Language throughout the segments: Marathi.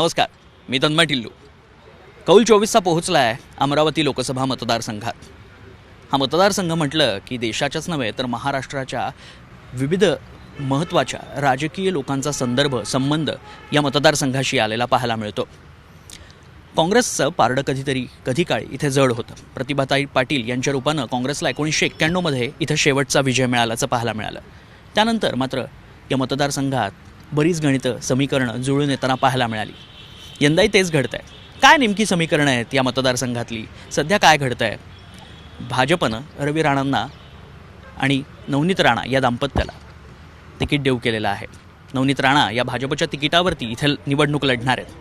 नमस्कार, मी तन्मय टिल्लू. कौल 24चा पोहोचला आहे अमरावती लोकसभा मतदारसंघात. हा मतदारसंघ म्हटलं की देशाच्याच नव्हे तर महाराष्ट्राच्या विविध महत्त्वाच्या राजकीय लोकांचा संबंध या मतदारसंघाशी आलेला पाहायला मिळतो. काँग्रेसचं पारडं कधी काळी इथे जड होतं. प्रतिभाताई पाटील यांच्या रूपानं काँग्रेसला 1991मध्ये इथं शेवटचा विजय मिळाल्याचं पाहायला मिळालं. त्यानंतर मात्र या मतदारसंघात बरीच गणितं समीकरणं जुळून येताना पाहायला मिळाली. यंदाही तेच घडतं आहे. काय नेमकी समीकरणं आहेत या मतदारसंघातली? सध्या काय घडतं आहे? भाजपनं रवी राणांना आणि नवनीत राणा या दाम्पत्याला तिकीट देऊ केलेलं आहे. नवनीत राणा या भाजपच्या तिकिटावरती इथे निवडणूक लढणार आहेत.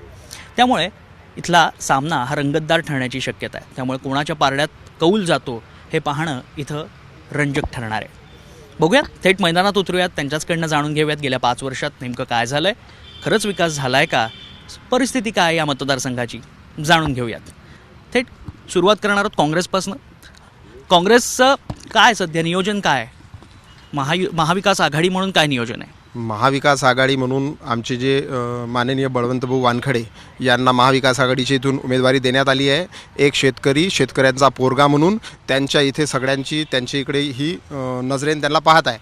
त्यामुळे इथला सामना हा रंगतदार ठरण्याची शक्यता आहे. त्यामुळे कोणाच्या पारड्यात कौल जातो हे पाहणं इथं रंजक ठरणार आहे. बघूयात, थेट मैदानात उतरूयात, त्यांच्याचकडनं जाणून घेऊयात गेल्या 5 वर्षात नेमकं काय झालं आहे, खरंच विकास झाला आहे का, परिस्थिती काय या मतदारसंघाची जाणून घेऊयात. थेट सुरुवात करणार आहोत काँग्रेसपासून. काँग्रेसचं काय सध्या नियोजन काय आहे? महाविकास आघाडी म्हणून काय नियोजन आहे? महाविकास आघाडी म्हणून आमचे जे माननीय बळवंतभाऊ वानखडे यांना महाविकास आघाडीच्या इथून उमेदवारी देण्यात आली आहे. एक शेतकऱ्यांचा पोरगा म्हणून त्यांच्या इथे सगळ्यांची त्यांच्या इकडे ही नजरेने त्यांना पाहत आहे.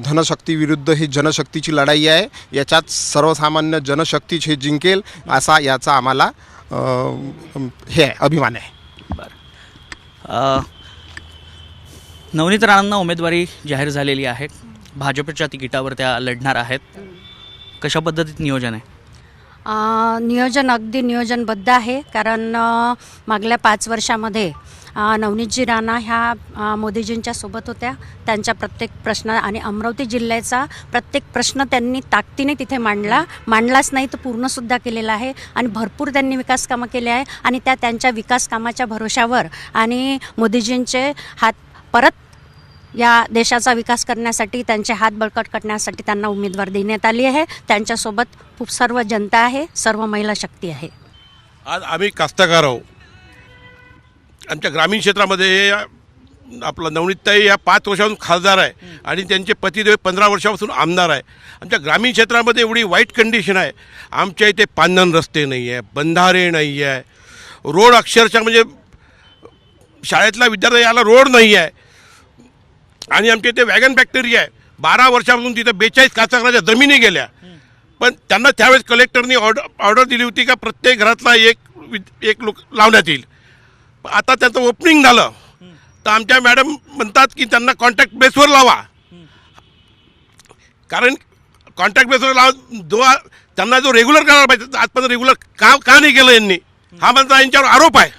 धनशक्ती विरुद्ध ही जनशक्तीची लढाई आहे. याच्यात सर्वसामान्य जनशक्तीच हे जिंकेल असा याचा आम्हाला हे अभिमान आहे. बरं, नवनीत राणांना उमेदवारी जाहीर झालेली आहे. भाजपच्या तिकिटावर त्या लढणार आहेत. कशा पद्धतीत नियोजन आहे? नियोजन अगदी नियोजनबद्ध आहे. कारण मागल्या 5 वर्षामध्ये नवनीतजी राणा ह्या मोदीजींच्या सोबत होत्या. त्यांच्या प्रत्येक प्रश्न आणि अमरावती जिल्ह्याचा प्रत्येक प्रश्न त्यांनी ताकदीने तिथे मांडलाच नाही तर पूर्णसुद्धा केलेला आहे. आणि भरपूर त्यांनी विकास कामं केले आहे. आणि त्यांच्या विकास कामाच्या भरोशावर आणि मोदीजींचे हात परत या देशाचा विकास करण्यासाठी, त्यांचे हात बळकट करण्यासाठी त्यांना उमेदवार देण्यात आली आहे. त्यांच्यासोबत खूप सर्व जनता आहे, सर्व महिला शक्ती आहे. आज आम्ही कास्तकार आहोत. आमच्या ग्रामीण क्षेत्रामध्ये आपला नवनीतताई या 5 वर्षापासून खासदार आहे आणि त्यांचे पतिदेव 15 वर्षापासून आमदार आहे. आमच्या ग्रामीण क्षेत्रामध्ये एवढी वाईट कंडिशन आहे. आमच्या इथे पांदण रस्ते नाही आहे, बंधारे नाही आहे, रोड अक्षरशः म्हणजे शाळेतला विद्यार्थी याला रोड नाही आहे. आणि आमच्या इथे वॅगन फॅक्टरी आहे. 12 वर्षापासून तिथे 42 कास्तकाराच्या जमिनी गेल्या. पण त्यांना त्यावेळेस कलेक्टरनी ऑर्डर दिली होती का प्रत्येक घरातला एक लोक लावण्यात येईल. आता त्याचं ओपनिंग झालं तर आमच्या मॅडम म्हणतात की त्यांना कॉन्ट्रॅक्ट बेसवर लावा. कारण कॉन्ट्रॅक्ट बेसवर त्यांना जो रेग्युलर करायला पाहिजे, आजपर्यंत रेग्युलर का नाही केलं यांनी, हा माझा यांच्यावर आरोप आहे.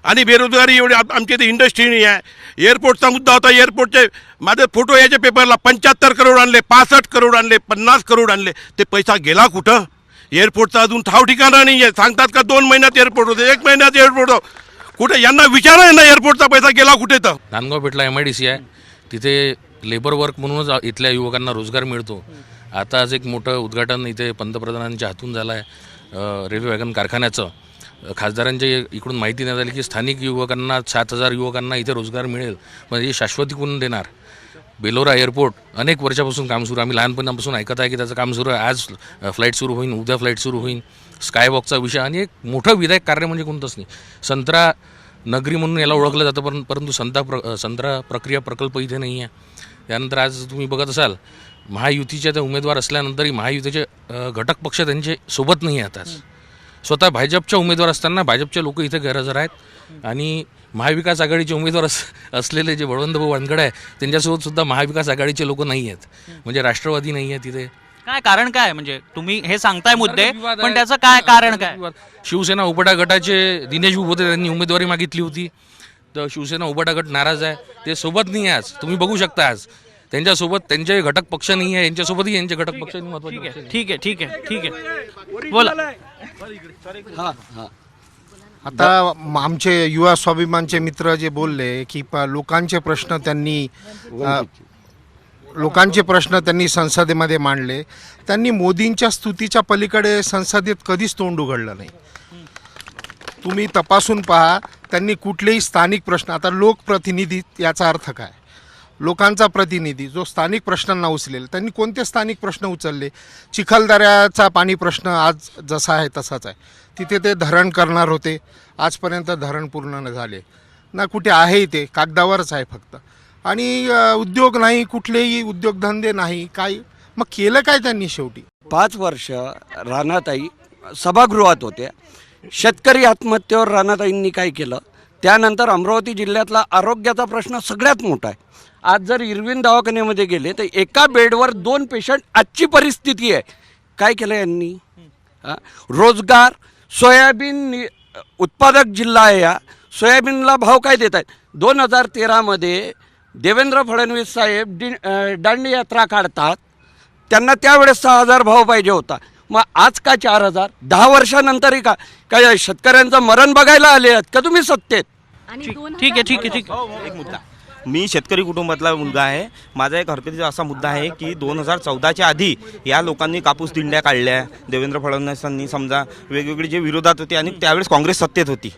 आणि बेरोजगारी एवढी आमच्या इथे इंडस्ट्री नाही आहे. एअरपोर्टचा मुद्दा होता. एअरपोर्टचे माझे फोटो याच्या पेपरला 75 करोड आणले, 65 करोड आणले, 50 करोड आणले. ते पैसा गेला कुठं? एअरपोर्टचा अजून ठाव ठिकाणा नाही आहे. सांगतात का 2 महिन्यात एअरपोर्ट होते, 1 महिन्यात एअरपोर्ट होतं. कुठे यांना विचारा ना एअरपोर्टचा पैसा गेला कुठे? तर नांदगाव पेठला MIDC आहे. तिथे लेबर वर्क म्हणूनच इथल्या युवकांना रोजगार मिळतो. आता आज एक मोठं उद्घाटन इथे पंतप्रधानांच्या हातून झालं आहे रेल्वे वॅगन कारखान्याचं. खासदारांच्या इकडून माहिती देण्यात आली की स्थानिक युवकांना 7,000 युवकांना इथे रोजगार मिळेल. म्हणजे शाश्वती कोण देणार? बेलोरा एअरपोर्ट अनेक वर्षापासून काम सुरू, आम्ही लहानपणापासून ऐकत आहे की त्याचं काम सुरू आहे. आज फ्लाईट सुरू होईल, उद्या फ्लाईट सुरू होईल. स्कायवॉकचा विषय आणि एक मोठं विधायक कार्य म्हणजे कोणतंच नाही. संत्रा नगरी म्हणून याला ओळखलं जातं, परंतु संत्रा प्रक्रिया प्रकल्प इथे नाही आहे. त्यानंतर आज तुम्ही बघत असाल महायुतीच्या त्या उमेदवार असल्यानंतरही महायुतीचे घटक पक्ष त्यांचे सोबत नाही आहेत. आज स्वतः भाजपच्या उमेदवार असताना भाजपचे लोक इथे गैरहजर आहेत. आणि महाविकास आघाडीचे उमेदवार असलेले जे बळवंतभाऊ वानखडे आहे त्यांच्यासोबत सुद्धा महाविकास आघाडीचे लोक नाही आहेत. म्हणजे राष्ट्रवादी नाही आहे तिथे. काय कारण काय? म्हणजे तुम्ही हे सांगताय मुद्दे, पण त्याचं काय कारण काय? शिवसेना उबाटा गटाचे दिनेश उभोते त्यांनी उमेदवारी मागितली होती. तर शिवसेना उबाटा गट नाराज आहे. ते सोबत नाही आहे. आज तुम्ही बघू शकता आज त्यांच्यासोबत त्यांचे घटक पक्ष नाही आहे. यांच्यासोबतही यांचे घटक पक्ष महत्त्वाचे. ठीक आहे बोला. आता आमचे युवा स्वाभिमानचे मित्र जे बोलले की लोकांचे प्रश्न त्यांनी संसदेमध्ये मांडले. त्यांनी मोदींच्या स्तुतीच्या पलीकडे संसदेत कधीच तोंड उघडलं नाही. तुम्ही तपासून पहा, त्यांनी कुठलेही स्थानिक प्रश्न, आता लोकप्रतिनिधी याचा अर्थ काय? लोकांचा प्रतिनिधी जो स्थानिक प्रश्नांना उचलेल, त्यांनी कोणते स्थानिक प्रश्न उचलले? चिखलदऱ्याचा पाणी प्रश्न आज जसा आहे तसाच आहे. तिथे ते धरण करणार होते, आजपर्यंत धरण पूर्ण न झाले ना, कुठे आहे ते कागदावरच आहे फक्त. आणि उद्योग नाही, कुठलेही उद्योगधंदे नाही, काही. मग केलं काय त्यांनी शेवटी? 5 वर्ष राणाताई सभागृहात होत्या. शेतकरी आत्महत्येवर राणाताईंनी काय केलं? त्यानंतर अमरावती जिल्ह्यातला आरोग्याचा प्रश्न सगळ्यात मोठा आहे. आज जर इरविन दवाखान्यामध्ये गेले तर एका बेडवर 2 पेशंट आजची परिस्थिती आहे. काय केलं यांनी? रोजगार, सोयाबीन उत्पादक जिल्हा आहे हा. सोयाबीनला भाव काय देत आहेत? 2013मध्ये देवेंद्र फडणवीस साहेब दांडी यात्रा काढतात, त्यांना त्यावेळेस 6,000 भाव पाहिजे होता. मग आज का 4,000? 10 वर्षानंतरही का काय शेतकऱ्यांचं मरण बघायला आले आहेत का तुम्ही सत्तेत? ठीक आहे. एक मुद्दा, मी शेतकरी कुटुंबातला मुलगा आहे. माझा एक हरकतीचा असा मुद्दा आहे की 2014च्या आधी या लोकांनी कापूस दिंड्या काढल्या. देवेंद्र फडणवीसांनी समजा वेगवेगळे जे विरोधात होते आणि त्यावेळेस काँग्रेस सत्तेत होती.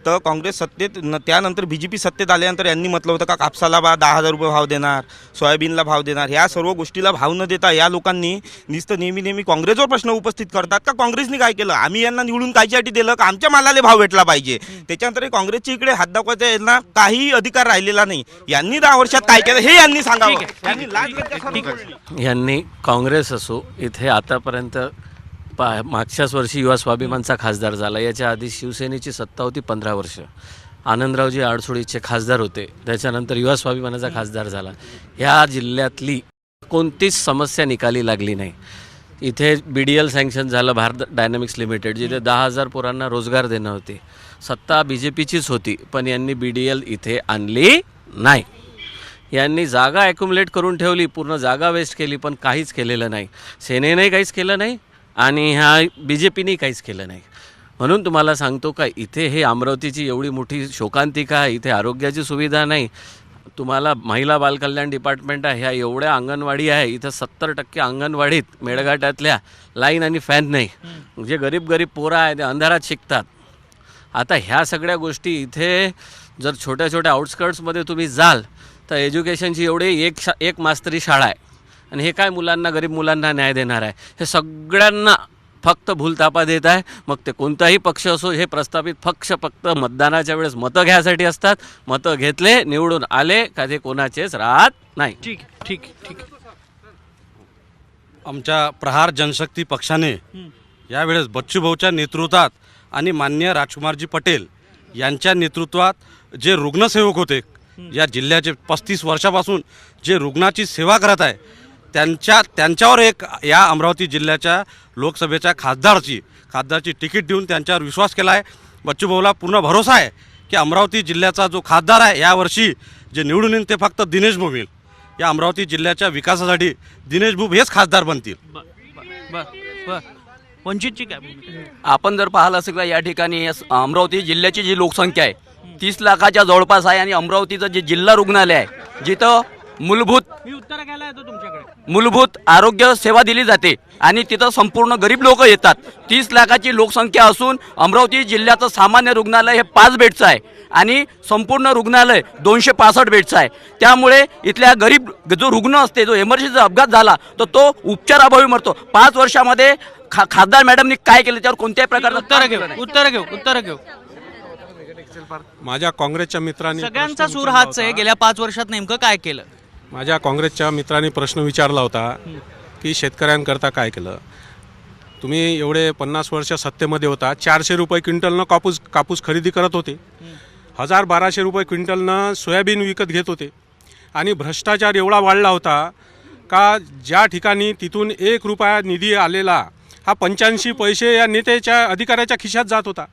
तर काँग्रेस सत्तेत त्यानंतर BJP सत्तेत आल्यानंतर यांनी म्हटलं होतं का कापसाला 10,000 रुपये भाव देणार, सोयाबीनला भाव देणार. ह्या सर्व गोष्टीला भाव न देता या लोकांनी नुसतं नेहमी काँग्रेसवर प्रश्न उपस्थित करतात का काँग्रेसनी काय केलं, आम्ही यांना निवडून कायच्यासाठी दिलं का आमच्या मालाला भाव भेटला पाहिजे. त्याच्यानंतर काँग्रेसच्या इकडे हात दाखवायचा यांना काही अधिकार राहिलेला नाही. यांनी 10 वर्षात काय केलं हे यांनी सांगावं. यांनी काँग्रेस असो, इथे आतापर्यंत मागच्याच वर्षी युवा स्वाभिमानचा खासदार झाला. याच्या आधी शिवसेनेची सत्ता होती 15 वर्ष. आनंदरावजी आडसोळीचे खासदार होते, त्याच्यानंतर युवा स्वाभिमानाचा खासदार झाला. ह्या जिल्ह्यातली कोणतीच समस्या निकाली लागली नाही. इथे BDL सँक्शन झालं, भारत डायनॅमिक्स लिमिटेड, जिथे 10,000 पोरांना रोजगार देणं होते. सत्ता BJPचीच होती, पण यांनी BDL इथे आणली नाही. यांनी जागा ॲक्युमुलेट करून ठेवली, पूर्ण जागा वेस्ट केली, पण काहीच केलेलं नाही. सेनेने काहीच केलं नाही आणि ह्या BJPने काहीच केलं नाही. म्हणून तुम्हाला सांगतो का, इथे हे अमरावतीची एवढी मोठी शोकांतिका आहे, इथे आरोग्याची सुविधा नाही. तुम्हाला महिला बालकल्याण डिपार्टमेंट आहे, ह्या एवढ्या अंगणवाडी आहे, इथं 70% अंगणवाडीत मेळघाटातल्या लाईन आणि फॅन नाही. जे गरीब पोरं आहे ते अंधारात शिकतात. आता ह्या सगळ्या गोष्टी इथे जर छोट्या छोट्या आउटस्कर्ट्समध्ये तुम्ही जाल तर एज्युकेशनची एवढी एक मास्तरी शाळा आहे, आणि हे काय मुलांना, गरीब मुलांना न्याय देणार आहे? हे सगळ्यांना फक्त भूलतापा देत आहे. मग ते कोणताही पक्ष असो, हे प्रस्थापित पक्ष फक्त मतदानाच्या वेळेस मतं घ्यायसाठी असतात. मतं घेतले, निवडून आले का ते कोणाचेच राहत नाही. ठीक. आमच्या प्रहार जनशक्ती पक्षाने यावेळेस बच्चूभाऊच्या नेतृत्वात आणि माननीय राजकुमारजी पटेल यांच्या नेतृत्वात जे रुग्णसेवक होते या जिल्ह्याचे 35 वर्षापासून जे रुग्णाची सेवा करत आहे, त्यांच्यावर एक या अमरावती जिल्ह्याच्या लोकसभेच्या खासदारची तिकीट देऊन त्यांच्यावर विश्वास केला आहे. बच्चूभाऊला पूर्ण भरोसा आहे की अमरावती जिल्ह्याचा जो खासदार आहे यावर्षी जे निवडून येईल ते फक्त दिनेश भूम येईल. या अमरावती जिल्ह्याच्या विकासासाठी दिनेश भूम हेच खासदार बनतील. वंचितची काय भूमिका? आपण जर पाहिलं असेल का, या ठिकाणी अमरावती जिल्ह्याची जी लोकसंख्या आहे 30 लाखाच्या जवळपास आहे, आणि अमरावतीचं जे जिल्हा रुग्णालय आहे जिथं मूलभूत आरोग्य सेवा दिली जाते आणि तिथं संपूर्ण गरीब लोक येतात. 30 लाखाची लोकसंख्या असून अमरावती जिल्ह्याचं सामान्य रुग्णालय हे 5 बेडचं आहे आणि संपूर्ण रुग्णालय 265 बेडचं आहे. त्यामुळे इथल्या गरीब जो रुग्ण असते, जो इमर्जन्सीचा अपघात झाला तर तो उपचाराभावी मरतो. 5 वर्षामध्ये खासदार मॅडमनी काय केलं त्यावर कोणत्याही प्रकारचं उत्तर घेऊ. माझ्या काँग्रेसच्या मित्रांनी सगळ्यांचा सूर हाच आहे, गेल्या 5 वर्षात नेमकं काय केलं? माझ्या काँग्रेसच्या मित्रांनी प्रश्न विचारला होता की शेतकऱ्यांकरता काय केलं. तुम्ही एवढे 50 वर्ष सत्तेमध्ये होता, 400 रुपये क्विंटलनं कापूस खरेदी करत होते, 1,000-1,200 रुपये क्विंटलनं सोयाबीन विकत घेत होते, आणि भ्रष्टाचार एवढा वाढला होता का ज्या ठिकाणी तिथून 1 रुपया निधी आलेला हा 85 पैसे या नेत्याच्या अधिकाऱ्याच्या खिशात जात होता.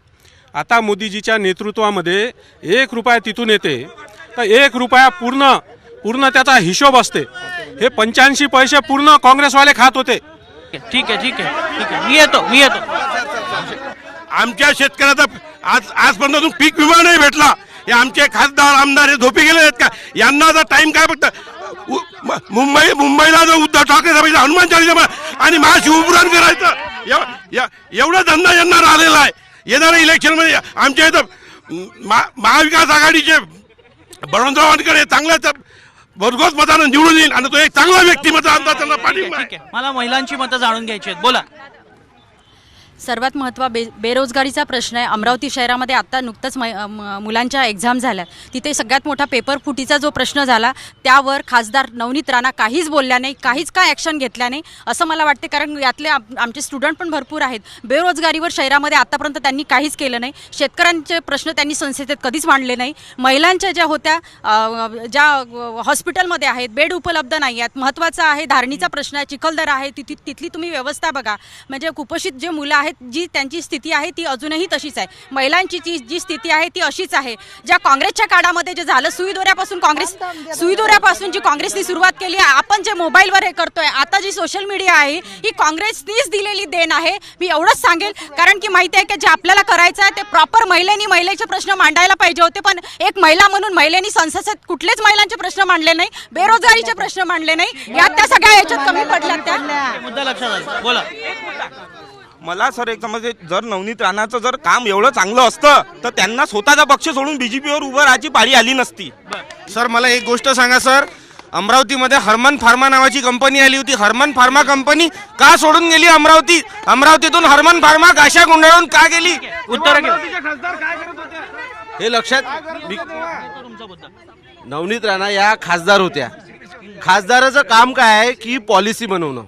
आता मोदीजीच्या नेतृत्वामध्ये 1 रुपया तिथून येते तर 1 रुपया पूर्ण त्याचा हिशोब असते. हे 85 पैसे पूर्ण काँग्रेसवाले खात होते. ठीक आहे. मी येतो. आमच्या शेतकऱ्याचा आजपर्यंत पीक विमा नाही भेटला. हे आमचे खासदार आमदार हे झोपे गेले आहेत का? यांना आता टाइम काय फक्त मुंबईला जो उद्धव ठाकरे साहेबांचा हनुमान चालीसा आणि महाशिवपुराण करायचं एवढा धंदा यांना राहिलेला आहे. येणाऱ्या इलेक्शनमध्ये आमच्या इथं महाविकास आघाडीचे बळवंतराव वानखडे चांगल्या भरघोस मतानं निवडून येईल आणि तो एक चांगला व्यक्तिमत्व आमचा त्यांना पाठिंबा आहे. ठीक आहे, मला महिलांची मतं जाणून घ्यायची आहेत. बोला. सर्वात बेरोजगारीचा प्रश्न आहे. अमरावती शहरामध्ये आत्ता नुकतंच मुलांच्या एक्झाम झाल्या, तिथे सगळ्यात मोठा पेपर फुटीचा जो प्रश्न झाला त्यावर खासदार नवनीत राणा काहीच बोलल्या नाही, काहीच काय ॲक्शन घेतल्या नाही असं मला वाटते. कारण यातले आमचे स्टुडंट पण भरपूर आहेत. बेरोजगारीवर शहरामध्ये आत्तापर्यंत त्यांनी काहीच केलं नाही. शेतकऱ्यांचे प्रश्न त्यांनी संसदेत कधीच मांडले नाही. महिलांच्या ज्या होत्या ज्या हॉस्पिटलमध्ये आहेत बेड उपलब्ध नाही आहेत. महत्त्वाचं आहे धारणीचा प्रश्न आहे, चिखलदरा आहे, तिथली तुम्ही व्यवस्था बघा. म्हणजे कुपोषित जे मुलं आहेत जी त्यांची स्थिती आहे ती अजूनही तशीच आहे. महिलांची जी स्थिती आहे ती अशीच आहे. ज्या काँग्रेसच्या काळामध्ये जे झालं सुईदोऱ्यापासून जी काँग्रेसने सुरुवात केली, आपण जे मोबाईलवर हे करतोय, आता जी सोशल मीडिया आहे ही काँग्रेसनीच दिलेली देण आहे. मी एवढंच सांगेल, कारण की माहिती आहे की जे आपल्याला करायचं आहे ते प्रॉपर महिलेचे प्रश्न मांडायला पाहिजे होते. पण एक महिला म्हणून महिलेनी संसदेत कुठलेच महिलांचे प्रश्न मांडले नाही, बेरोजगारीचे प्रश्न मांडले नाही. यात त्या सगळ्या याच्यात कमी पडल्या. त्या मुद्दा लक्षात आला. बोला. मला सर एक समजते, जर नवनीत राणाचं जर काम एवढं चांगलं असतं तर त्यांना स्वतःचा पक्ष सोडून बीजेपीवर उभं राहायची पाळी आली नसती. सर मला एक गोष्ट सांगा सर, अमरावतीमध्ये हरमन फार्मा नावाची कंपनी आली होती. हरमन फार्मा कंपनी का सोडून गेली अमरावतीतून हरमन फार्मा गाशा गुंडाळून का गेली? उत्तर हे लक्षात नवनीत राणा या खासदार होत्या. खासदाराचं काम काय आहे की पॉलिसी बनवणं.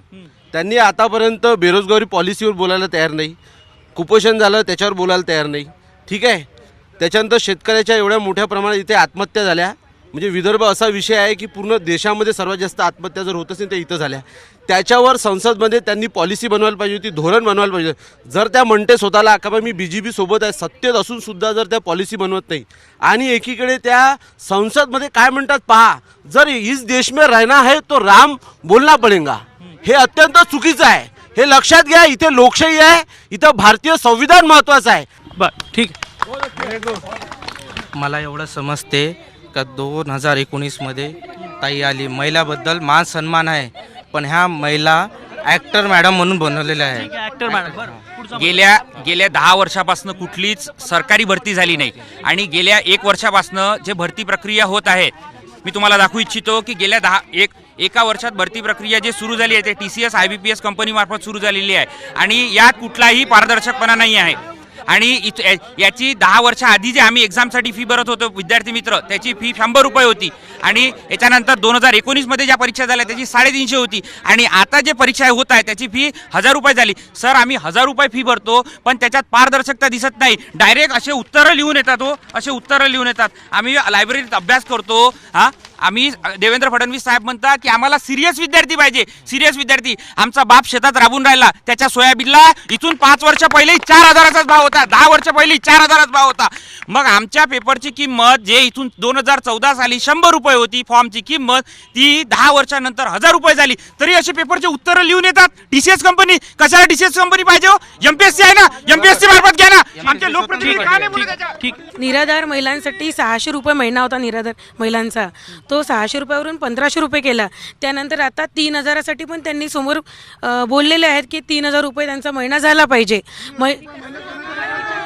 त्यांनी आतापर्यंत बेरोजगारी पॉलिसीवर बोलायला तयार नाही, कुपोषण झालं त्याच्यावर बोलायला तयार नाही. ठीक आहे, त्याच्यानंतर शेतकऱ्याच्या एवढ्या मोठ्या प्रमाणात इथे आत्महत्या झाल्या. म्हणजे विदर्भ असा विषय आहे की पूर्ण देशामध्ये सर्वात जास्त आत्महत्या जर होत असेल तर इथं झाल्या. त्याच्यावर संसदमध्ये त्यांनी पॉलिसी बनवायला पाहिजे होती, धोरण बनवायला पाहिजे. जर त्या म्हणते स्वतःला का मी BJP सोबत आहे, सत्तेत असून सुद्धा जर त्या पॉलिसी बनवत नाही आणि एकीकडे त्या संसदमध्ये काय म्हणतात पहा, जर इस देश में रहना है तो राम बोलना पडेगा. हे अत्यंत चुकीचं आहे. हे लक्षात घ्या. इथे लोकशाही आहे, इथं भारतीय संविधान महत्वाचं आहे. ठीक. मला एवढं समजते का 2019मध्ये ताई आली, महिलाबद्दल मान सन्मान आहे, पण ह्या महिला ॲक्टर मॅडम म्हणून बनवलेल्या आहे. Actor madam. गेल्या 10 वर्षापासून कुठलीच सरकारी भरती झाली नाही आणि गेल्या 1 वर्षापासून जे भरती प्रक्रिया होत आहे, मी तुम्हाला दाखवू इच्छितो की गेल्या एका वर्षात भरती प्रक्रिया जे सुरू झाली आहे ते TCS IBPS कंपनीमार्फत सुरू झालेली आहे आणि यात कुठलाही पारदर्शकपणा नाही आहे. आणि याची 10 वर्षाआधी जे आम्ही एक्झामसाठी फी भरत होतो विद्यार्थी मित्र, त्याची फी 100 रुपये होती आणि याच्यानंतर 2019मध्ये ज्या परीक्षा झाल्या त्याची 350 होती आणि आता जे परीक्षा होत आहे त्याची फी 1000 रुपये झाली. सर आम्ही 1000 रुपये फी भरतो पण त्याच्यात पारदर्शकता दिसत नाही. डायरेक्ट असे उत्तरं लिहून येतात. आम्ही लायब्ररीत अभ्यास करतो. आम्ही देवेंद्र फडणवीस साहेब म्हणतात की आम्हाला सिरियस विद्यार्थी पाहिजे. सिरियस विद्यार्थी. आमचा बाप शेतात राबून राहिला, त्याच्या सोयाबीनला इथून 5 वर्ष पहिले 4000चाच भाव होता, 10 वर्ष पहिले 4000चा भाव होता. मग आमच्या पेपरची किंमत जे इथून 2014 साली 100 रुपये होती, फॉर्मची किंमत ती 10 वर्षानंतर 1000 रुपये झाली. तरी असे पेपरचे उत्तरं लिहून येतात. TCS कंपनी, कशाला TCS कंपनी पाहिजे हो? MPSC आहे ना, MPSC मार्फत घ्या ना. आमचे लोकप्रतिनिधी का नाही बोलत त्याच्या? निराधार महिलांसाठी 600 रुपये महिना होता निराधार महिलांचा, तो 600 रुपयावरून 1500 रुपये केला. त्यानंतर आता 3000साठी पण त्यांनी समोर बोललेले आहेत की 3000 रुपये त्यांचा महिना झाला पाहिजे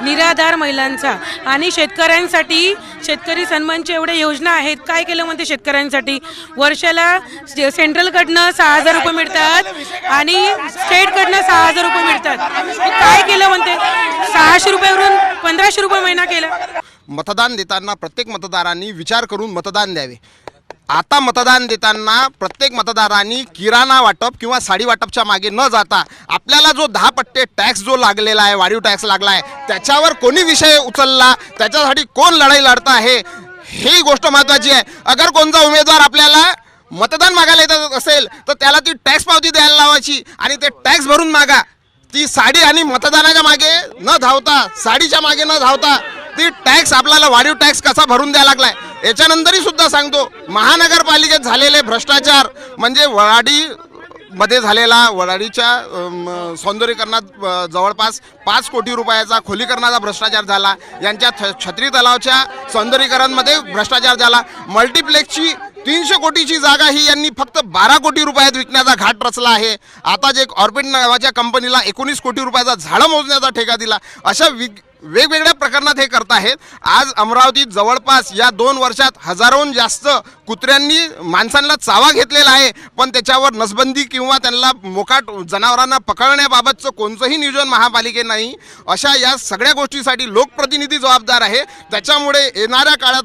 निराधार महिलांचा. आणि शेतकऱ्यांसाठी शेतकरी सन्मानच्या एवढ्या योजना आहेत. काय केलं म्हणते शेतकऱ्यांसाठी? वर्षाला सेंट्रलकडनं 6000 रुपये मिळतात आणि स्टेटकडनं 6000 रुपये मिळतात. काय केलं म्हणते? 600 रुपयावरून 1500 रुपये महिना केला. मतदान देताना प्रत्येक मतदारांनी विचार करून मतदान द्यावे. आता मतदान देताना प्रत्येक मतदारांनी किराणा वाटप किंवा साडी वाटपच्या मागे न जाता आपल्याला जो 10 पट्टे टॅक्स जो लागलेला आहे, वाढीव टॅक्स लागला आहे, त्याच्यावर कोणी विषय उचलला, त्याच्यासाठी कोण लढाई लढत आहे, ही गोष्ट महत्त्वाची आहे. अगर कोणता उमेदवार आपल्याला मतदान मागायला येत असेल तर त्याला ती टॅक्स पावती द्यायला लावायची आणि ते टॅक्स भरून मागा. ती साडी आणि मतदानाच्या मागे न धावता, साडीच्या मागे न धावता ती टॅक्स आपल्याला वाढीव टॅक्स कसा भरून द्यायला लागलाय. याच्यानंतरही सुद्धा सांगतो, महानगरपालिकेत झालेले भ्रष्टाचार म्हणजे वडाडीमध्ये झालेला, वडाडीच्या सौंदर्यीकरणात जवळपास 5 कोटी रुपयाचा खोलीकरणाचा भ्रष्टाचार झाला. यांच्या छत्री तलावच्या सौंदर्यीकरणमध्ये भ्रष्टाचार झाला. मल्टिप्लेक्सची 300 कोटीची जागा ही यांनी फक्त 12 कोटी रुपयात विकण्याचा घाट रचला आहे. आता जे ऑर्बिट नावाच्या कंपनीला 19 कोटी रुपयाचा झाडं मोजण्याचा ठेका दिला. अशा वेगवेगळ्या प्रकरणात हे करत आहेत. आज अमरावतीत जवळपास या 2 वर्षात हजारोहून जास्त कुत्र्यांनी माणसांना चावा घेतलेला आहे, पण त्याच्यावर नसबंदी किंवा त्यांना मोकाट जनावरांना पकडण्याबाबतचं कोणतंही नियोजन महापालिके नाही. अशा या सगळ्या गोष्टीसाठी लोकप्रतिनिधी जबाबदार आहे. त्याच्यामुळे येणाऱ्या काळात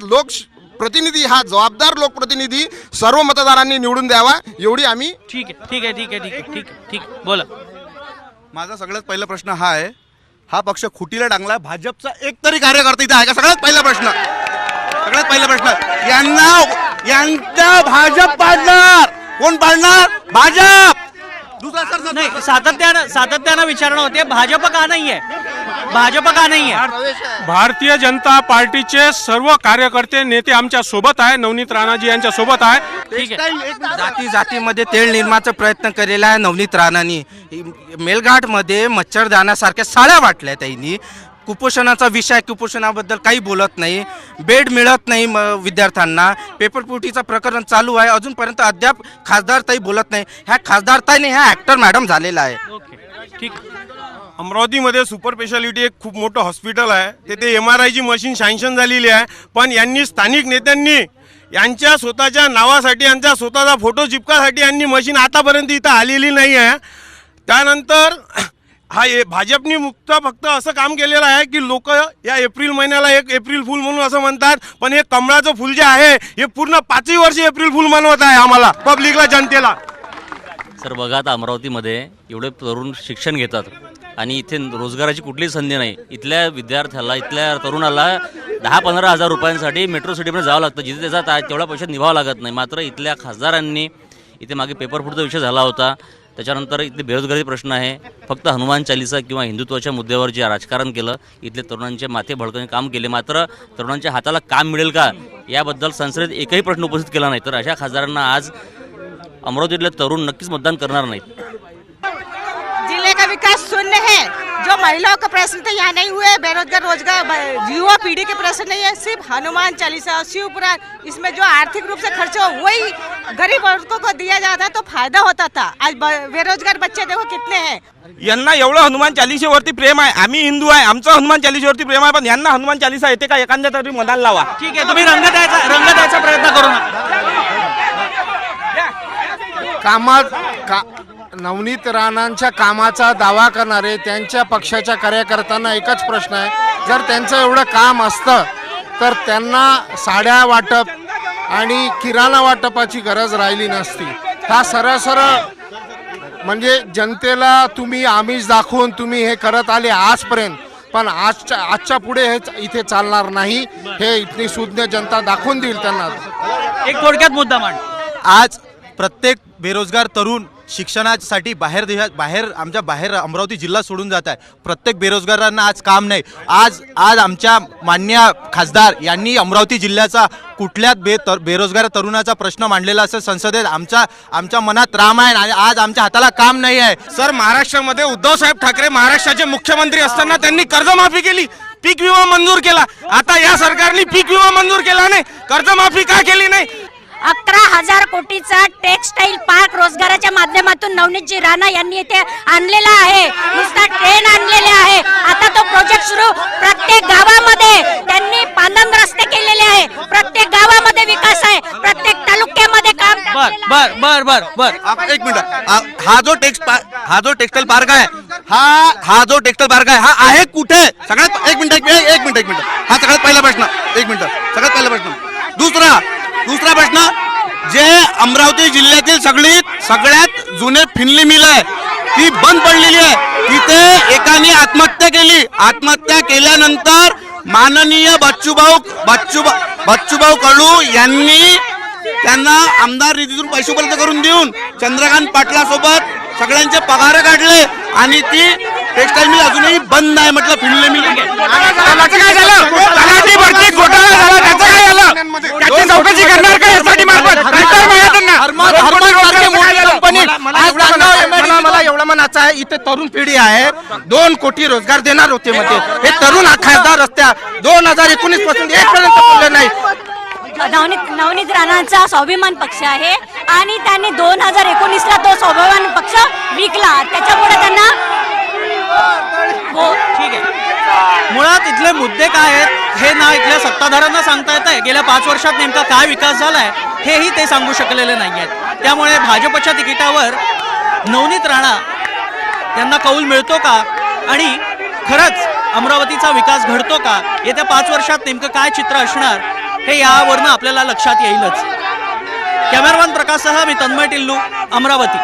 प्रतिनिधी हा जबाबदार लोकप्रतिनिधी सर्व मतदारांनी निवडून द्यावा, एवढी आम्ही. ठीक बोला. माझा सगळ्यात पहिला प्रश्न हा आहे, हा पक्ष खुटीला टांगला, भाजपचा एक तरी कार्यकर्ता इथे आहे का? सगळ्यात पहिला प्रश्न यांना भाजप पाडणार. कोण पाडणार? भाजप. दुसरा सर नाही, सातत्यानं विचारणं होते, भाजप का नाही आहे? भारतीय जनता पार्टीचे सर्व कार्यकर्ते नेते आमच्या सोबत आहे. नवनीत राणाजी यांच्या सोबत आहे. ठीक आहे. जातीमध्ये तेल निर्माणाचा प्रयत्न केलेला आहे नवनीत राणांनी. मेलघाटमध्ये मच्छरदानासारख्या साड्या वाटल्या त्यांनी. कुपोषणाचा विषय, कुपोषणाबद्दल काही बोलत नाही. बेड मिळत नाही विद्यार्थ्यांना. पेपरफुटीचं प्रकरण चालू आहे, अजूनपर्यंत अद्याप खासदारताई बोलत नाही. ह्या खासदारताईने ह्या ॲक्टर मॅडम झालेला आहे. ठीक. अमरावतीमध्ये सुपर स्पेशालिटी एक खूप मोठं हॉस्पिटल आहे, तिथे MRIची मशीन सँक्शन झालेली आहे, पण यांनी स्थानिक नेत्यांनी यांच्या स्वतःच्या नावासाठी, यांचा स्वतःचा फोटो चिपकासाठी यांनी मशीन आतापर्यंत इथं आलेली नाही आहे. त्यानंतर भाजपनी फक्त असं काम केलेलं आहे की लोक या एप्रिल महिन्याला एक एप्रिल फुल म्हणून असं म्हणतात, पण हे कमळाचं फुल जे आहे हे पूर्ण 5 वर्ष एप्रिल फुल मनवत आहे आम्हाला, पब्लिकला, जनतेला. सर बघा, आता अमरावतीमध्ये एवढे तरुण शिक्षण घेतात आणि इथे रोजगाराची कुठलीही संधी नाही. इथल्या विद्यार्थ्याला, इथल्या तरुणाला 10-15 हजार रुपयांसाठी मेट्रो सिटीमध्ये जावं लागतं, जिथे त्याचा तेवढा पैसा निभावा लागत नाही. मात्र इथल्या खासदारांनी, इथे मागे पेपरफुटीचा विषय झाला होता, त्याच्यानंतर इथले बेरोजगारी प्रश्न आहे, फक्त हनुमान चालीसा किंवा हिंदुत्वाच्या मुद्द्यावर जे राजकारण केलं, इथले तरुणांचे माथे भडकवण्याचे काम केले. मात्र तरुणांच्या हाताला काम मिळेल का याबद्दल संसदेत एकही प्रश्न उपस्थित केला नाही. तर अशा खासदारांना आज अमरावतीतले तरुण नक्कीच मतदान करणार नाहीत. जिले का विकास शून्य है. जो महिलाओं का प्रश्न तो यहाँ नहीं हुए, बेरोजगार, रोजगार, युवा पीढ़ी के प्रश्न नहीं है. सिर्फ हनुमान चालीसा, शिव पुराण, इसमें जो आर्थिक रूप से खर्च हो वही गरीब वर्गों को दिया जाता तो फायदा होता था. आज बेरोजगार बच्चे देखो कितने हैं. यांना एवढं हनुमान चालीसेवरती प्रेम आहे. आम्ही हिंदू आहे, आमचं हनुमान चालीसेवरती प्रेम आहे, पण यांना हनुमान चालीसा येते का? एखाद्या तरी मनाला लावा. ठीक आहे, तुम्ही रंग द्यायचा प्रयत्न करू नका. नवनीत राणांच्या कामाचा दावा करणारे त्यांच्या पक्षाच्या कार्यकर्त्यांना एकच प्रश्न आहे, जर त्यांचं एवढं काम असतं तर त्यांना साड्या वाटप आणि किराणा वाटपाची गरज राहिली नसती. हा सरळ म्हणजे जनतेला तुम्ही आमिष दाखवून तुम्ही हे करत आले आजपर्यंत, पण आजच्या पुढे हे इथे चालणार नाही. हे इथली सुज्ञ जनता दाखवून देईल त्यांना. एक थोडक्यात मुद्दा मांड. आज प्रत्येक बेरोजगार तरुण शिक्षणासाठी बाहेर अमरावती जिल्हा सोडून जात आहे. प्रत्येक बेरोजगारांना आज काम नाही. आज आमच्या मान्य खासदार यांनी अमरावती जिल्ह्याचा कुठल्याच बेरोजगार तरुणाचा प्रश्न मांडलेला असेल संसदेत. आमच्या मनात राम आहे आणि आज आमच्या हाताला काम नाही आहे. सर, महाराष्ट्रामध्ये उद्धव साहेब ठाकरे महाराष्ट्राचे मुख्यमंत्री असताना त्यांनी कर्जमाफी केली, पीक विमा मंजूर केला. आता या सरकारने पीक विमा मंजूर केला नाही, कर्जमाफी का केली नाही? 11,000 कोटीचा टेक्सटाईल पार्क रोजगाराच्या माध्यमातून नवनीतजी राणा यांनी इथे आणलेला आहे. नुसता ट्रेन आणलेले आहे. आता तो प्रोजेक्ट सुरू. प्रत्येक गावामध्ये त्यांनी पांदन रस्ते केलेले आहे. प्रत्येक गावामध्ये विकास आहे. प्रत्येक तालुक्यामध्ये काम. बर एक मिनिट. हा जो टेक्सटाईल पार्क आहे, हा जो टेक्सटाईल पार्क आहे, हा आहे कुठे? सगळ्यात एक मिनिट. हा सगळ्यात पहिला प्रश्न. सगळ्यात पहिला प्रश्न. दुसरा प्रश्न, जे अमरावती जिल्ह्यातील सगळ्यात जुने फिनली मिल आहे ती बंद पडलेली आहे. तिथे एकाने आत्महत्या केली. आत्महत्या केल्यानंतर माननीय बच्चूभाऊ कडू यांनी त्यांना आमदार निधीतून पैसे उपलब्ध करून देऊन चंद्रकांत पाटलासोबत सगळ्यांचे पगार काढले आणि ती टेक्सटाईल मिल अजूनही बंद आहे. म्हटलं फिनली मिल काय झालं? तलाठी भरती घोटाळा झाला, त्याचं काय झालं? त्याची चौकशी करणार का एसआयटी मार्फत? मला एवढं म्हणायचं आहे, इथे तरुण पिढी आहे, 2 कोटी रोजगार देणार होते मध्ये. हे तरुण खासदार रस्त्या 2019 पासून एक पर्यंत बोलले नाही. नवनीत राणांचा स्वाभिमान पक्ष आहे आणि त्यांनी 2019ला तो स्वाभिमान पक्ष विकला. त्याच्यामुळे त्यांना ठीक आहे. मुळात ना इथल्या सत्ताधाऱ्यांना सांगता येत आहे गेल्या 5 वर्षात नेमका काय विकास झालाय हेही ते सांगू शकलेले नाही आहेत. त्यामुळे भाजपच्या तिकिटावर नवनीत राणा यांना कौल मिळतो का आणि खरंच अमरावतीचा विकास घडतो का, येत्या 5 वर्षात नेमकं काय चित्र असणार हे यावरनं आपल्याला लक्षात येईलच. कॅमेरामॅन प्रकाशसह मी तन्मय टिल्लू, अमरावती.